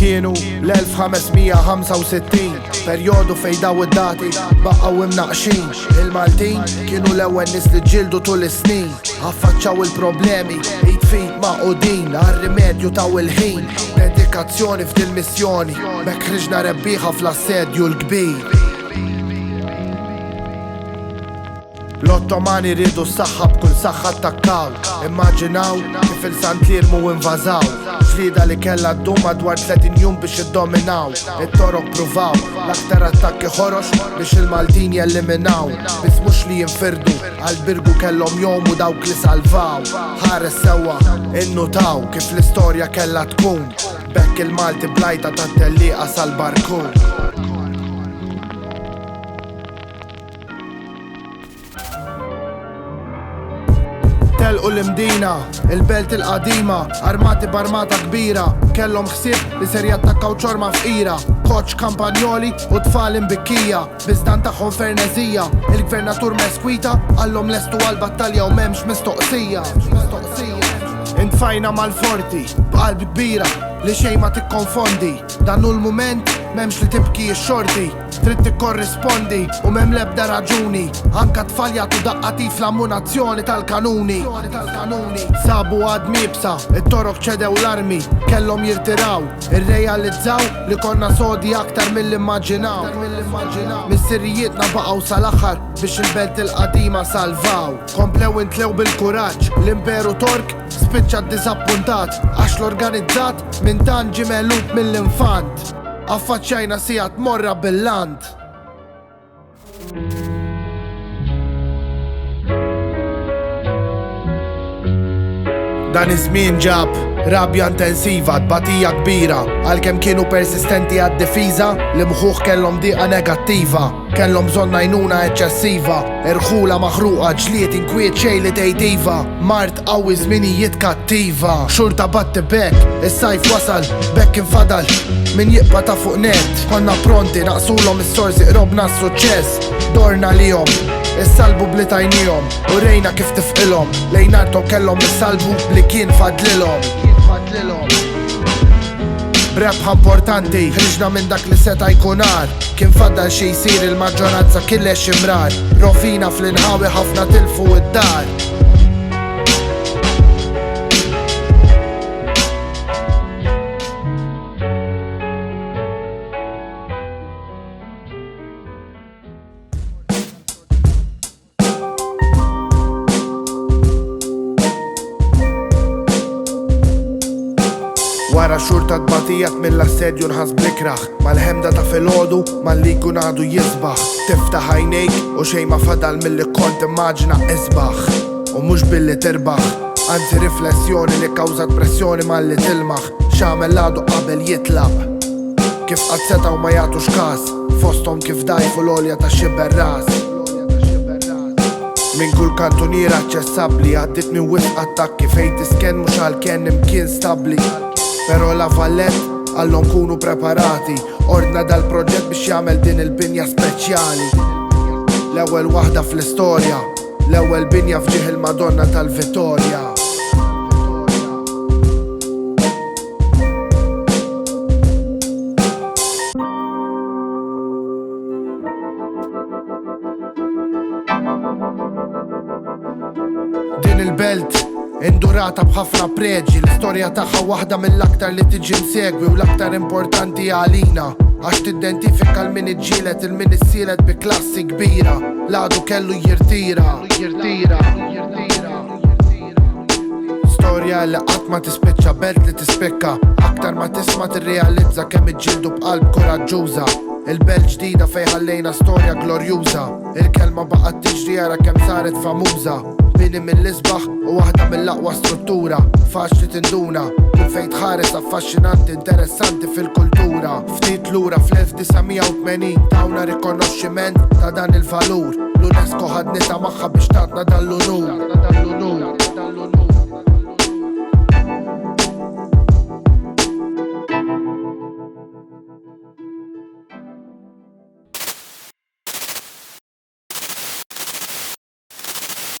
Kienu l-1565 perjodu fej daw id-dati baqgħu imnaqxin. Il-Maltin kienu l-ewwel nies li ġildu tul is-snin, affaċċaw il-problemi jitfid ma' qudin għar-rimedju taw il-ħin. Dedikazzjoni f'dil missjoni bekk ħriġna rebbieħa fl-assedju l-kbir. L-Ottomani ridu s-saħħa b'kull saħħa attakkaw. Immaġinaw kif il-Sant jirmu invażaw. Ġlieda li kella ddum madwar 30 jum biex iddominaw. It-torok pruvaw l-aktar attakki ħorox biex il-Maltin jelliminaw. Biss mhux li jinfirdu għal-birgu kellhom jomu dawk li salvaw. Ħares sewwa innutaw kif l-istorja kella tkun. Bekk il-Malti blajta tat-tellieqa sal-barkun. Telqu l-imdina, il-belt il-qadima, armati b'armata kbira. Kellhom ħsieb li ser jattakkaw ċorma fqira. Koċ kampanjoli u tfal imbikkija, biżdan tagħhom fernezija. Il-gvernatur Meskwita għallhom lestu għal-battalja u m'hemmx mistoqsija. Intfajna mal-forti b'qalb kbira li xejn ma tikkonfondi. Dan hu l-mument m'hemmx li tibki x-xorti, trid tikkorrispondi u m'hemm l-ebda raġuni. Anka tfal jagħtu daqqatif l-ammunazzjoni tal-kanuni. Sabu għad mibsa, it-torok ċedew l-armi, kellhom jirtiraw, irrealizzaw li konna sodi aktar mill-immaġinaw. Missirijietna baqgħu sal-aħħar biex il-belt il-qadima salvaw. Komplew intlew bil-kuraġġ, l-imperu Tork spiċċa d-disappuntat għax l-organizzat minn dan ġie megħlub mill-infant. Affaċċajna sigħat morra bil-land. Dan iż-żmien ġab rabja intensiva, tbatija kbira. Għalkemm kienu persistenti għad-difiża, l-imħuħ kellhom dieqa negattiva. Kellhom bżonn għajnuna eċċessiva, irħula maħruqa, ġlied inkwiet xejn li tgħid iva. Mart qawwi żminijiet kattiva, xurta batti bekk, is-sajf wasal, bekk infadal min jibqa' ta' fuq net. Konna pronti naqsulhom is-sorsi qrobna s-suċċess. Dorna lihom issalbu bli tajnijom u rejna kif tifqilhom. Lejnartom kellhom issalbu li kien fadlilhom. Brebħa importanti ħriġna minn dak li seta' jkunar. Kien faddal xi jsir il-maġġoranza killex imrar. Rovina fl-inħawi ħafna tilfu id-dar. Wara xurta tbatijat mill-assedju nħas blikraħ, mal-ħemda ta' filgħodu mal-liku ngħadu jisbaħ. Tiftaħ għajnejk u xejn ma fadal milli kont immaġina isbaħ. U mhux billi tirbaħ, anzi riflessjoni li kkawżat pressjoni malli tilmaħ. X'għamel għadu qabel jitlaq, kif qatt setgħu ma jagħtux każ, fosthom kif dajfu l-għolja ta' xibber ras. Minn kull kantuniera aċċessabbli għaddit minn wisq attakki fejn tisken mhux għalkemm imkien stabbli. Pero la Vallett għallhom kunu preparati, ordna dal-proġett biex jagħmel din il-binja speċjali. L-ewwel waħda fl-istorja, l-ewwel binja fġieħ il-Madonna tal-Vittorja. Din il-belt indurata bħafna preġi, l-istorja tagħha waħda mill-aktar li tiġi msegwi u l-aktar importanti għalina. Għax tidentifika l-min iġġielet, il-min issielet bi klassi kbira. L-għadu kellu jirtira. Storja li qatt ma tispiċċa, belt li tispikka. Aktar ma tisma' tirrealizza kemm iġġieldu b'qalb koraġġuża. Il-belt ġdida fejn ħallejna storja glorjuża. Il-kelma baqgħet tiġri ara kemm saret famuża. Bini mill-isbaħ u waħda mill-aqwa struttura. Faċli tinduna kull fejn tħares affaxxinanti interessanti fil-kultura. Ftit lura fl-1980 tawna rikonoxximent ta' dan il-valur. L-UNESCO ħadnitha magħha biex tatna dan l-unur.